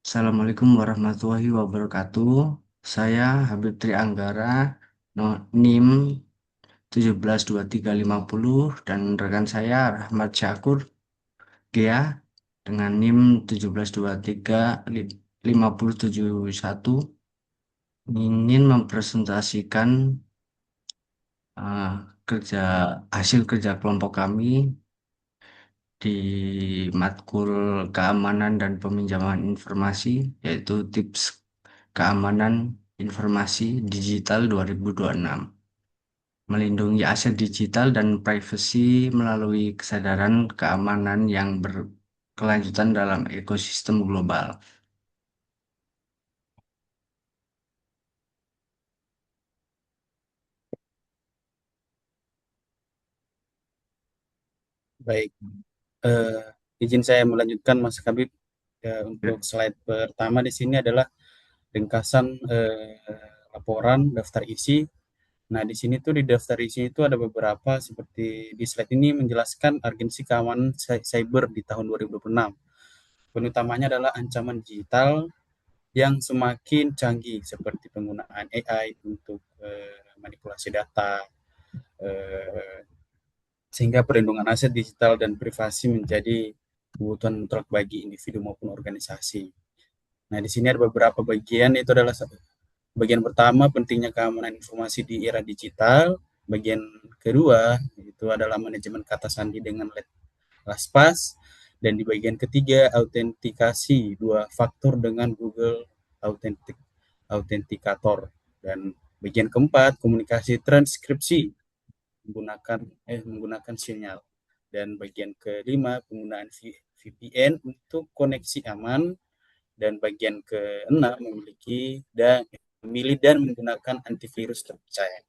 Assalamualaikum warahmatullahi wabarakatuh. Saya Habib Tri Anggara, NIM 172350 dan rekan saya Rahmat Syakur Gea dengan NIM 17235071 ingin mempresentasikan eh, kerja hasil kerja kelompok kami di matkul keamanan dan peminjaman informasi, yaitu tips keamanan informasi digital 2026. Melindungi aset digital dan privasi melalui kesadaran keamanan yang berkelanjutan dalam ekosistem global. Baik, eh, izin saya melanjutkan Mas Habib. Ya, untuk slide pertama di sini adalah ringkasan laporan daftar isi. Nah, di sini tuh di daftar isi itu ada beberapa seperti di slide ini menjelaskan urgensi keamanan cyber di tahun 2026. Poin utamanya adalah ancaman digital yang semakin canggih seperti penggunaan AI untuk manipulasi data, eh, sehingga perlindungan aset digital dan privasi menjadi kebutuhan mutlak bagi individu maupun organisasi. Nah, di sini ada beberapa bagian, itu adalah bagian pertama pentingnya keamanan informasi di era digital, bagian kedua itu adalah manajemen kata sandi dengan LastPass, dan di bagian ketiga autentikasi dua faktor dengan Google Authenticator, dan bagian keempat komunikasi transkripsi menggunakan sinyal. Dan bagian kelima penggunaan VPN untuk koneksi aman, dan bagian keenam memilih dan menggunakan antivirus terpercaya.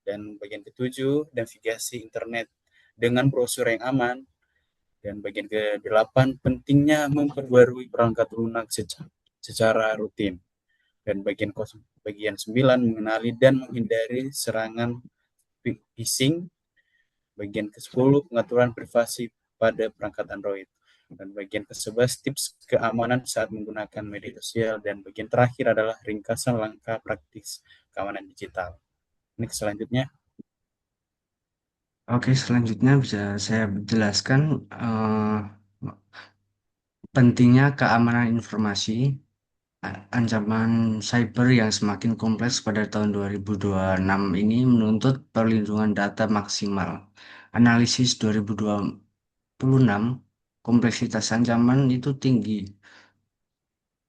Dan bagian ketujuh navigasi internet dengan browser yang aman, dan bagian ke-8 pentingnya memperbarui perangkat lunak secara rutin. Dan bagian 9 mengenali dan menghindari serangan phishing. Bagian ke-10 pengaturan privasi pada perangkat Android. Dan bagian ke-11 tips keamanan saat menggunakan media sosial. Dan bagian terakhir adalah ringkasan langkah praktis keamanan digital. Ini selanjutnya. Oke, selanjutnya bisa saya jelaskan pentingnya keamanan informasi. Ancaman cyber yang semakin kompleks pada tahun 2026 ini menuntut perlindungan data maksimal. Analisis 2026, kompleksitas ancaman itu tinggi.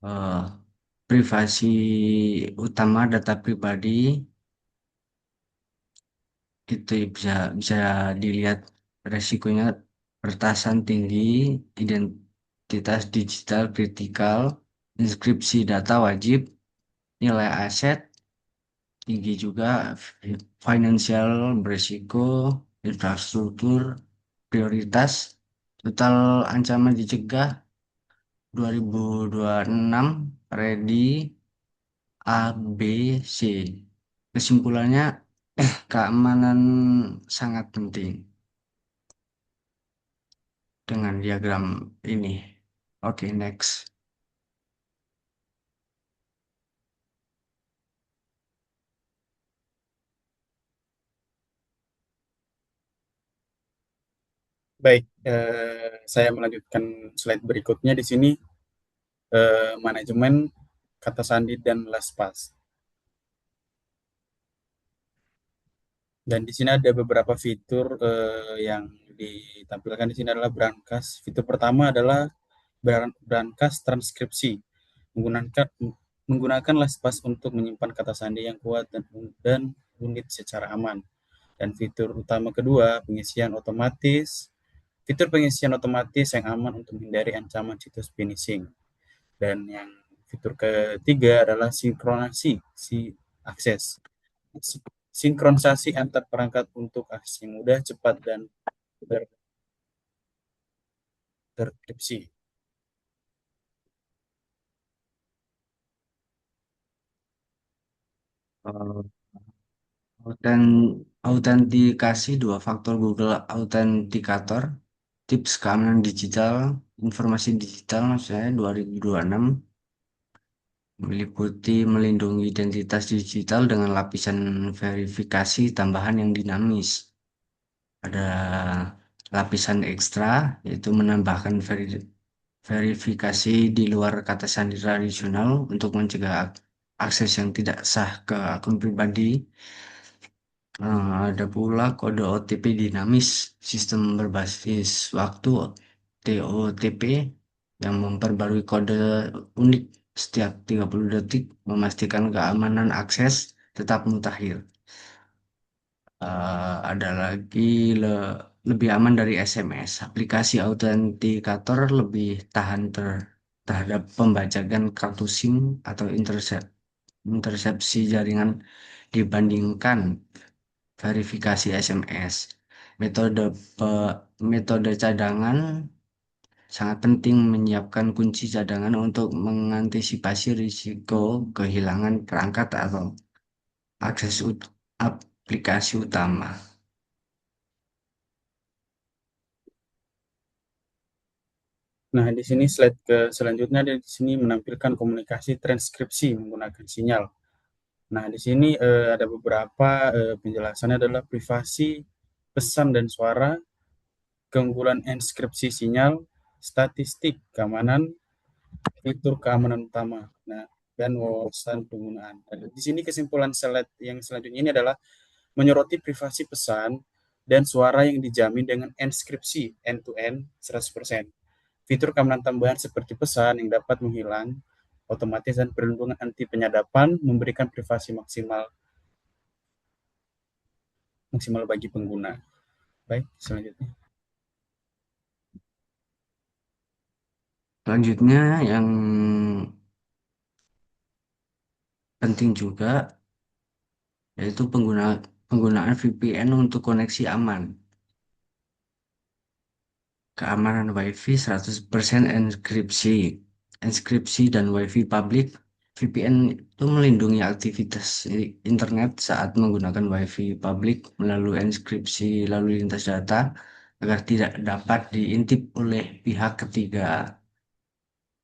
Eh, Privasi utama data pribadi itu bisa bisa dilihat resikonya pertasan tinggi, identitas digital kritikal, inskripsi data wajib, nilai aset tinggi juga, financial berisiko, infrastruktur prioritas, total ancaman dicegah 2026, ready A, B, C. Kesimpulannya, keamanan sangat penting dengan diagram ini. Oke, next. Baik, saya melanjutkan slide berikutnya di sini, manajemen kata sandi dan LastPass. Dan di sini ada beberapa fitur yang ditampilkan di sini adalah brankas. Fitur pertama adalah brankas transkripsi. Menggunakan menggunakan LastPass untuk menyimpan kata sandi yang kuat dan unit secara aman. Dan fitur utama kedua, pengisian otomatis. Fitur pengisian otomatis yang aman untuk menghindari ancaman situs finishing. Dan yang fitur ketiga adalah sinkronasi si akses. Sinkronisasi antar perangkat untuk akses yang mudah, cepat, dan terkripsi. Eh, Dan autentikasi dua faktor Google Authenticator, tips keamanan digital, informasi digital maksudnya 2026. meliputi melindungi identitas digital dengan lapisan verifikasi tambahan yang dinamis. Ada lapisan ekstra, yaitu menambahkan verifikasi di luar kata sandi tradisional untuk mencegah akses yang tidak sah ke akun pribadi. Ada pula kode OTP dinamis, sistem berbasis waktu TOTP yang memperbarui kode unik setiap 30 detik, memastikan keamanan akses tetap mutakhir. Ada lagi lebih aman dari SMS. Aplikasi autentikator lebih tahan terhadap pembajakan kartu SIM atau intersepsi jaringan dibandingkan verifikasi SMS. Metode metode cadangan sangat penting, menyiapkan kunci cadangan untuk mengantisipasi risiko kehilangan perangkat atau akses aplikasi utama. Nah, di sini slide ke selanjutnya di sini menampilkan komunikasi transkripsi menggunakan sinyal. Nah, di sini ada beberapa penjelasannya adalah privasi pesan dan suara, keunggulan enskripsi sinyal, statistik keamanan, fitur keamanan utama. Nah, dan wawasan penggunaan. Nah, di sini kesimpulan slide yang selanjutnya ini adalah menyoroti privasi pesan dan suara yang dijamin dengan enskripsi end-to-end 100%. Fitur keamanan tambahan seperti pesan yang dapat menghilang otomatis dan perlindungan anti penyadapan memberikan privasi maksimal maksimal bagi pengguna. Baik, selanjutnya. Selanjutnya yang penting juga yaitu penggunaan VPN untuk koneksi aman. Keamanan WiFi 100% enkripsi. Enkripsi dan WiFi public. VPN itu melindungi aktivitas internet saat menggunakan WiFi public melalui enkripsi lalu lintas data agar tidak dapat diintip oleh pihak ketiga,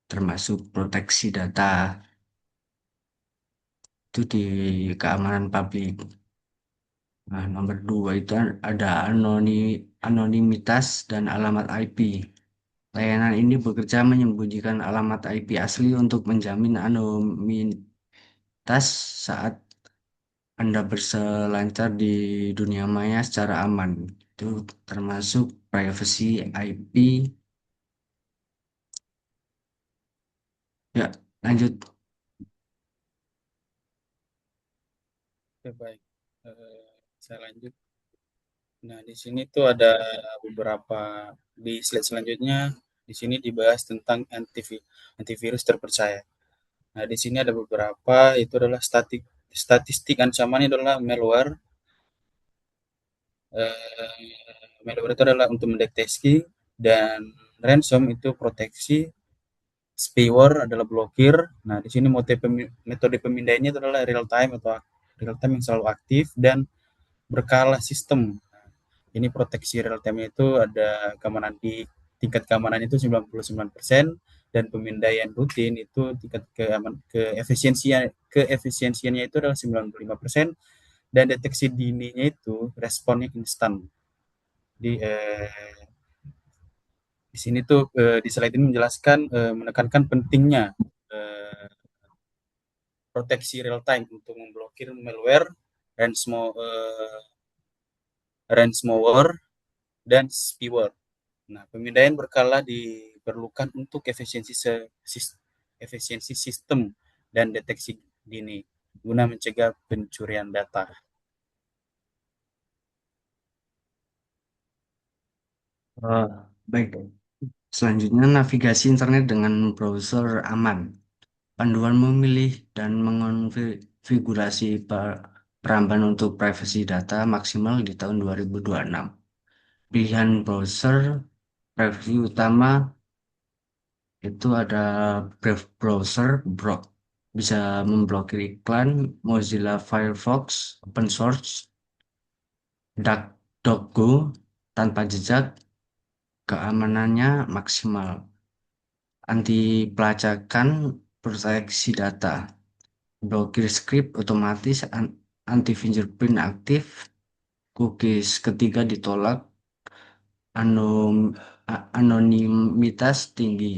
termasuk proteksi data. Itu di keamanan publik. Nah, nomor dua itu ada anonimitas dan alamat IP. Layanan ini bekerja menyembunyikan alamat IP asli untuk menjamin anonimitas saat Anda berselancar di dunia maya secara aman. Itu termasuk privacy IP. Ya, lanjut. Oke, baik. Saya lanjut. Nah, di sini tuh ada beberapa di slide selanjutnya. Di sini dibahas tentang antivirus terpercaya. Nah, di sini ada beberapa, itu adalah statistik ancamannya adalah malware. Malware itu adalah untuk mendeteksi, dan ransom itu proteksi, spyware adalah blokir. Nah, di sini metode pemindaiannya itu adalah real time atau real time yang selalu aktif dan berkala sistem. Ini proteksi real time itu ada keamanan di tingkat keamanan itu 99% dan pemindaian rutin itu tingkat keefisiensiannya itu adalah 95% dan deteksi dininya itu responnya instan. Di sini tuh di slide ini menjelaskan menekankan pentingnya eh, proteksi real time untuk memblokir malware, ransomware, ransomware dan spyware. Nah, pemindaian berkala diperlukan untuk efisiensi sistem dan deteksi dini guna mencegah pencurian data. Eh, Baik. Selanjutnya, navigasi internet dengan browser aman. Panduan memilih dan mengonfigurasi peramban untuk privasi data maksimal di tahun 2026. Pilihan browser preview utama itu ada Brave Browser, bisa memblokir iklan, Mozilla Firefox, open source, DuckDuckGo, tanpa jejak, keamanannya maksimal, anti pelacakan, proteksi data, blokir script otomatis, anti fingerprint aktif, cookies ketiga ditolak, anom- anonimitas tinggi,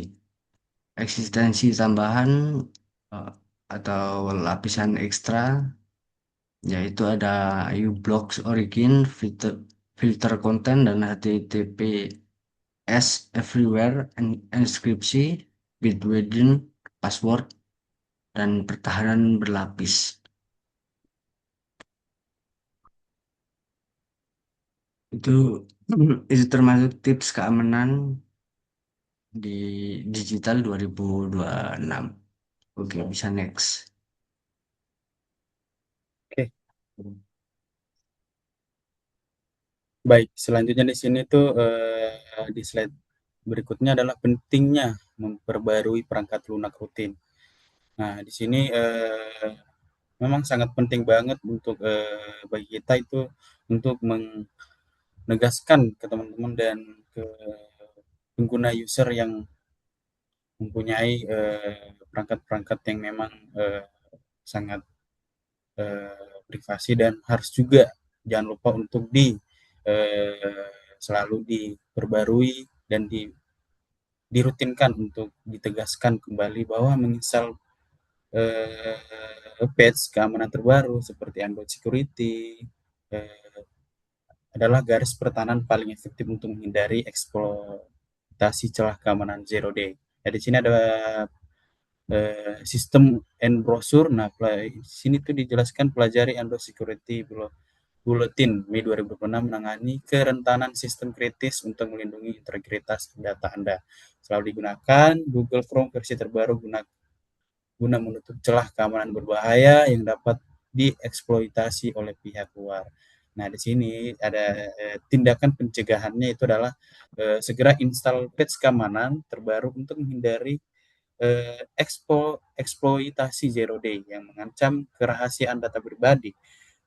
eksistensi tambahan eh, atau lapisan ekstra, yaitu ada uBlocks Origin, filter, filter konten, dan HTTPS everywhere, enkripsi, Bitwarden, password, dan pertahanan berlapis. Itu itu termasuk tips keamanan di digital 2026. Oke, bisa next. Oke, baik. Selanjutnya di sini tuh di slide berikutnya adalah pentingnya memperbarui perangkat lunak rutin. Nah, di sini memang sangat penting banget untuk bagi kita itu untuk menegaskan ke teman-teman dan ke pengguna user yang mempunyai perangkat-perangkat yang memang sangat privasi dan harus juga jangan lupa untuk selalu diperbarui dan dirutinkan untuk ditegaskan kembali bahwa menginstal patch keamanan terbaru seperti Android Security eh, adalah garis pertahanan paling efektif untuk menghindari eksploitasi celah keamanan zero day. Nah, di sini ada sistem and browser. Nah, di sini tuh dijelaskan pelajari Android Security Bulletin Mei 2026 menangani kerentanan sistem kritis untuk melindungi integritas data Anda. Selalu digunakan Google Chrome versi terbaru guna menutup celah keamanan berbahaya yang dapat dieksploitasi oleh pihak luar. Nah, di sini ada tindakan pencegahannya itu adalah segera install patch keamanan terbaru untuk menghindari eksploitasi zero day yang mengancam kerahasiaan data pribadi.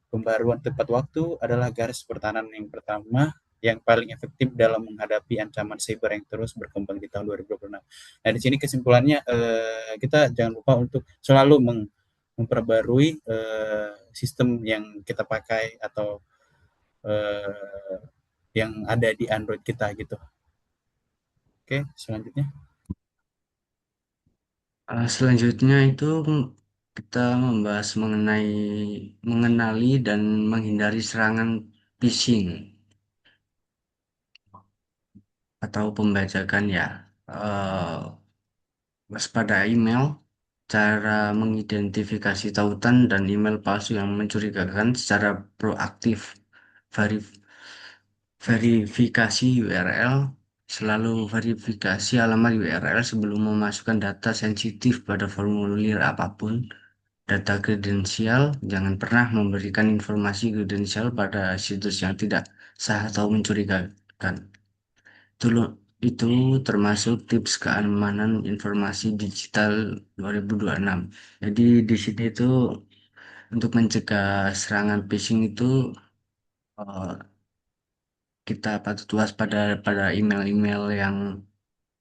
Pembaruan tepat waktu adalah garis pertahanan yang pertama yang paling efektif dalam menghadapi ancaman cyber yang terus berkembang di tahun 2026. Nah, di sini kesimpulannya kita jangan lupa untuk selalu memperbarui sistem yang kita pakai atau eh, yang ada di Android kita gitu. Oke, selanjutnya. Selanjutnya itu kita membahas mengenali dan menghindari serangan phishing atau pembajakan ya. Eh, Waspada email, cara mengidentifikasi tautan dan email palsu yang mencurigakan secara proaktif, verif- verifikasi URL, selalu verifikasi alamat URL sebelum memasukkan data sensitif pada formulir apapun. Data kredensial, jangan pernah memberikan informasi kredensial pada situs yang tidak sah atau mencurigakan. Itu, itu termasuk tips keamanan informasi digital 2026. Jadi di sini itu untuk mencegah serangan phishing itu eh, kita patut waspada pada email-email yang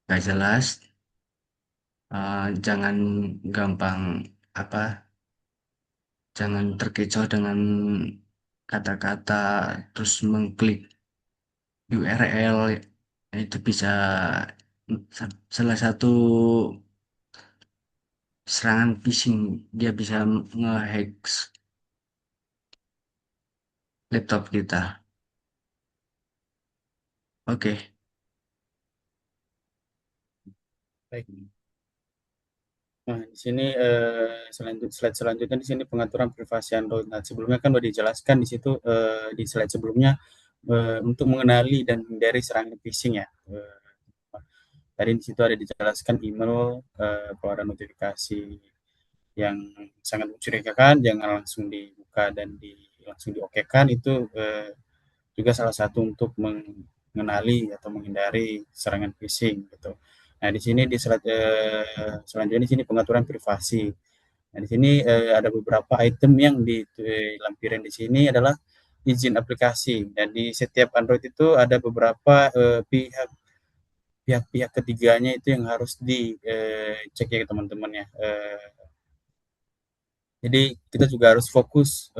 gak jelas. Jangan gampang apa, jangan terkecoh dengan kata-kata terus mengklik URL, itu bisa salah satu serangan phishing. Dia bisa ngehack laptop kita. Oke. Baik. Nah, di sini slide selanjutnya di sini pengaturan privasi Android. Nah, sebelumnya kan sudah dijelaskan di situ di slide sebelumnya untuk mengenali dan menghindari serangan phishing ya. Tadi di situ ada dijelaskan email kalau ada notifikasi yang sangat mencurigakan jangan langsung dibuka dan langsung diokekan itu juga salah satu untuk mengenali atau menghindari serangan phishing gitu. Nah, di sini di slide selanjutnya di sini pengaturan privasi. Nah, di sini ada beberapa item yang dilampirin di sini adalah izin aplikasi. Dan di setiap Android itu ada beberapa pihak pihak-pihak ketiganya itu yang harus dicek ya teman-teman ya. Jadi kita juga harus fokus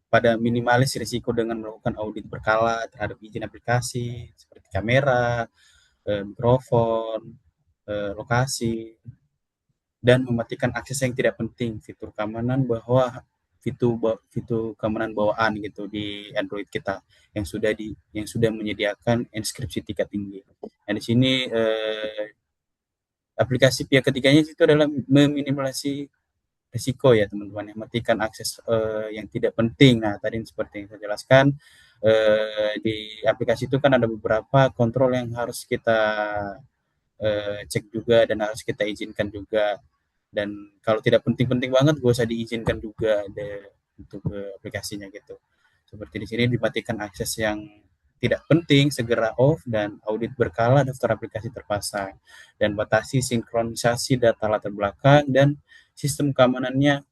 pada minimalis risiko dengan melakukan audit berkala terhadap izin aplikasi seperti kamera, mikrofon, lokasi, dan mematikan akses yang tidak penting, fitur keamanan fitur keamanan bawaan gitu di Android kita yang sudah menyediakan enkripsi tingkat tinggi. Nah, di sini aplikasi pihak ketiganya itu adalah meminimalisasi risiko ya teman-teman, yang matikan akses yang tidak penting. Nah, tadi seperti yang saya jelaskan, di aplikasi itu kan ada beberapa kontrol yang harus kita cek juga dan harus kita izinkan juga. Dan kalau tidak penting-penting banget, gak usah diizinkan juga untuk aplikasinya gitu. Seperti di sini dimatikan akses yang tidak penting, segera off, dan audit berkala daftar aplikasi terpasang. Dan batasi sinkronisasi data latar belakang dan sistem keamanannya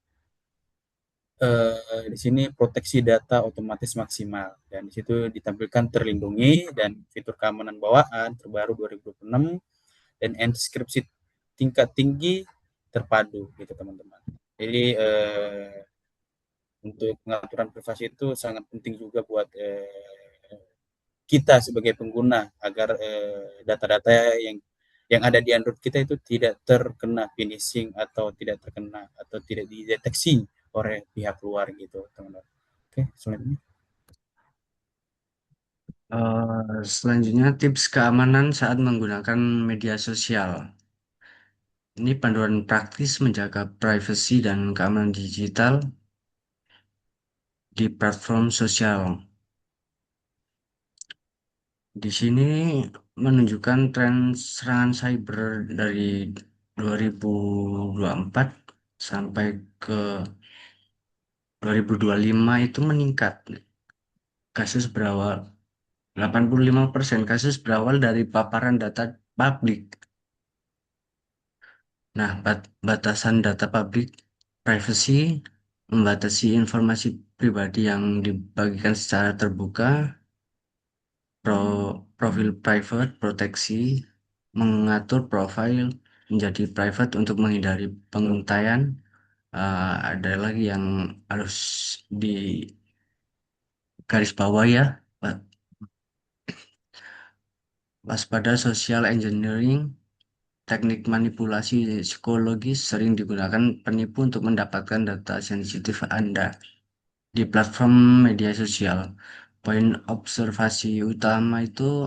di sini proteksi data otomatis maksimal. Dan di situ ditampilkan terlindungi dan fitur keamanan bawaan terbaru 2026 dan enkripsi tingkat tinggi terpadu gitu teman-teman. Jadi untuk pengaturan privasi itu sangat penting juga buat kita sebagai pengguna agar data-data yang ada di Android kita itu tidak terkena finishing atau tidak terkena atau tidak dideteksi oleh pihak luar gitu teman-teman. Oke, selanjutnya. Selanjutnya tips keamanan saat menggunakan media sosial. Ini panduan praktis menjaga privasi dan keamanan digital di platform sosial. Di sini menunjukkan tren serangan cyber dari 2024 sampai ke 2025 itu meningkat. Kasus berawal 85% kasus berawal dari paparan data publik. Nah, batasan data publik privacy membatasi informasi pribadi yang dibagikan secara terbuka, profil private proteksi, mengatur profil menjadi private untuk menghindari pengintaian. Ada lagi yang harus di garis bawah ya, waspada social engineering. Teknik manipulasi psikologis sering digunakan penipu untuk mendapatkan data sensitif Anda di platform media sosial. Poin observasi utama itu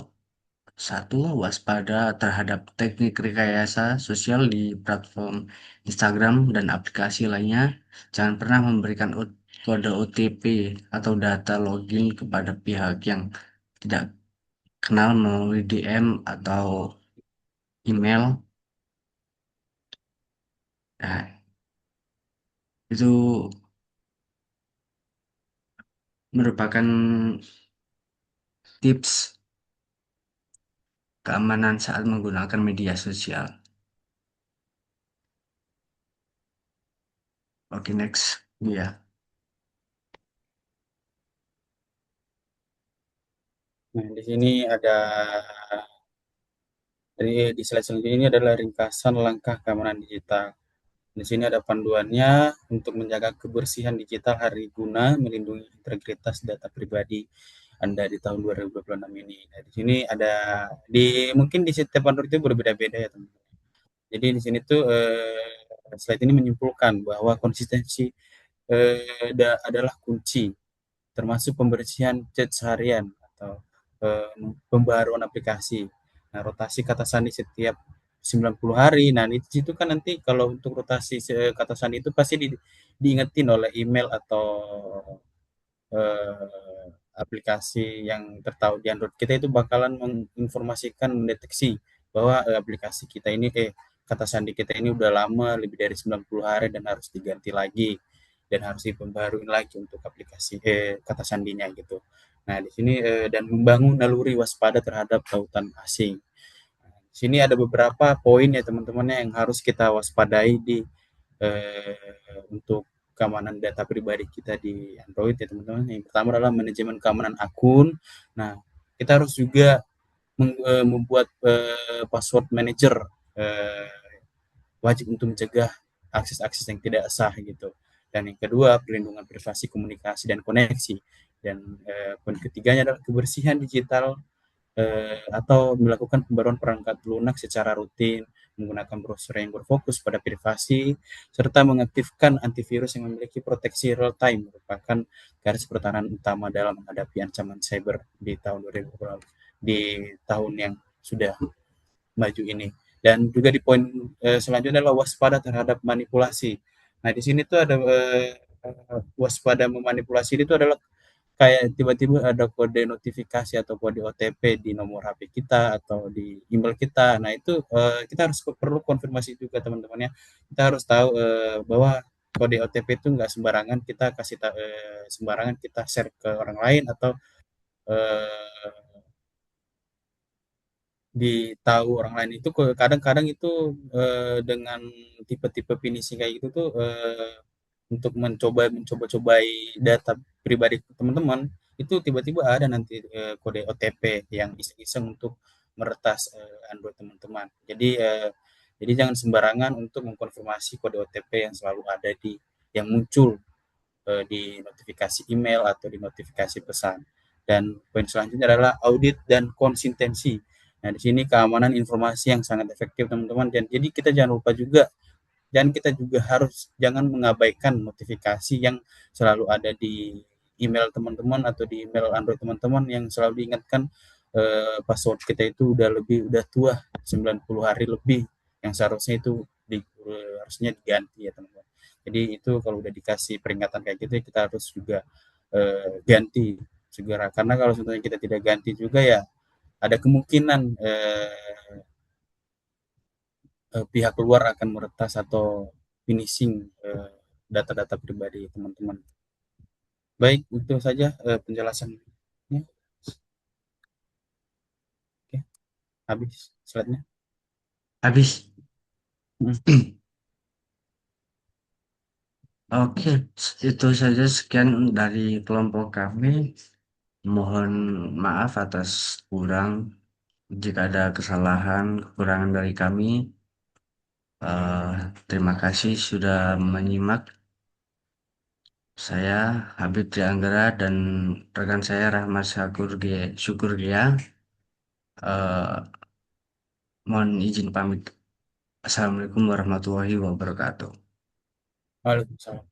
satu, waspada terhadap teknik rekayasa sosial di platform Instagram dan aplikasi lainnya. Jangan pernah memberikan kode OTP atau data login kepada pihak yang tidak kenal melalui DM atau email. Nah, itu merupakan tips keamanan saat menggunakan media sosial. Oke, next. Ya. Nah, di sini ada di slide selanjutnya ini adalah ringkasan langkah keamanan digital. Di sini ada panduannya untuk menjaga kebersihan digital hari guna, melindungi integritas data pribadi Anda di tahun 2026 ini. Nah, di sini ada mungkin di setiap Android itu berbeda-beda ya teman. Jadi di sini tuh slide ini menyimpulkan bahwa konsistensi adalah kunci, termasuk pembersihan chat seharian atau eh, pembaruan aplikasi. Nah, rotasi kata sandi setiap 90 hari. Nah, di situ kan nanti kalau untuk rotasi kata sandi itu pasti diingetin oleh email atau aplikasi yang tertahu di Android kita itu bakalan menginformasikan, mendeteksi bahwa aplikasi kita ini kata sandi kita ini udah lama lebih dari 90 hari dan harus diganti lagi dan harus diperbaharui lagi untuk aplikasi kata sandinya gitu. Nah, di sini dan membangun naluri waspada terhadap tautan asing. Di sini ada beberapa poin ya teman-teman yang harus kita waspadai untuk keamanan data pribadi kita di Android ya teman-teman. Yang pertama adalah manajemen keamanan akun. Nah, kita harus juga membuat password manager, eh, wajib untuk mencegah akses-akses yang tidak sah gitu. Dan yang kedua, perlindungan privasi komunikasi dan koneksi. Dan poin ketiganya adalah kebersihan digital, atau melakukan pembaruan perangkat lunak secara rutin, menggunakan browser yang berfokus pada privasi, serta mengaktifkan antivirus yang memiliki proteksi real time merupakan garis pertahanan utama dalam menghadapi ancaman cyber di tahun 2020, di tahun yang sudah maju ini. Dan juga di poin selanjutnya adalah waspada terhadap manipulasi. Nah, di sini tuh ada waspada memanipulasi itu adalah kayak tiba-tiba ada kode notifikasi atau kode OTP di nomor HP kita atau di email kita. Nah, itu kita harus perlu konfirmasi juga teman-teman ya. Kita harus tahu bahwa kode OTP itu nggak sembarangan kita kasih sembarangan kita share ke orang lain atau eh, ditahu orang lain itu kadang-kadang itu dengan tipe-tipe finishing kayak gitu tuh untuk mencoba-cobai data pribadi teman-teman itu tiba-tiba ada nanti kode OTP yang iseng-iseng untuk meretas Android teman-teman. Jadi jangan sembarangan untuk mengkonfirmasi kode OTP yang selalu ada yang muncul di notifikasi email atau di notifikasi pesan. Dan poin selanjutnya adalah audit dan konsistensi. Nah, di sini keamanan informasi yang sangat efektif teman-teman. Dan jadi kita jangan lupa juga, dan kita juga harus jangan mengabaikan notifikasi yang selalu ada di email teman-teman atau di email Android teman-teman yang selalu diingatkan password kita itu udah tua 90 hari lebih, yang seharusnya itu harusnya diganti ya teman-teman. Jadi itu kalau udah dikasih peringatan kayak gitu kita harus juga ganti segera, karena kalau sebenarnya kita tidak ganti juga ya ada kemungkinan pihak luar akan meretas atau finishing data-data pribadi teman-teman. Baik, itu saja penjelasannya. Oke, habis slide-nya. Habis. Hmm. Oke, itu saja sekian dari kelompok kami. Mohon maaf atas kurang jika ada kesalahan, kekurangan dari kami. Eh, Terima kasih sudah menyimak. Saya Habib Trianggara dan rekan saya Rahmat Syukur Gia. Eh, Mohon izin pamit. Assalamualaikum warahmatullahi wabarakatuh. Waalaikumsalam.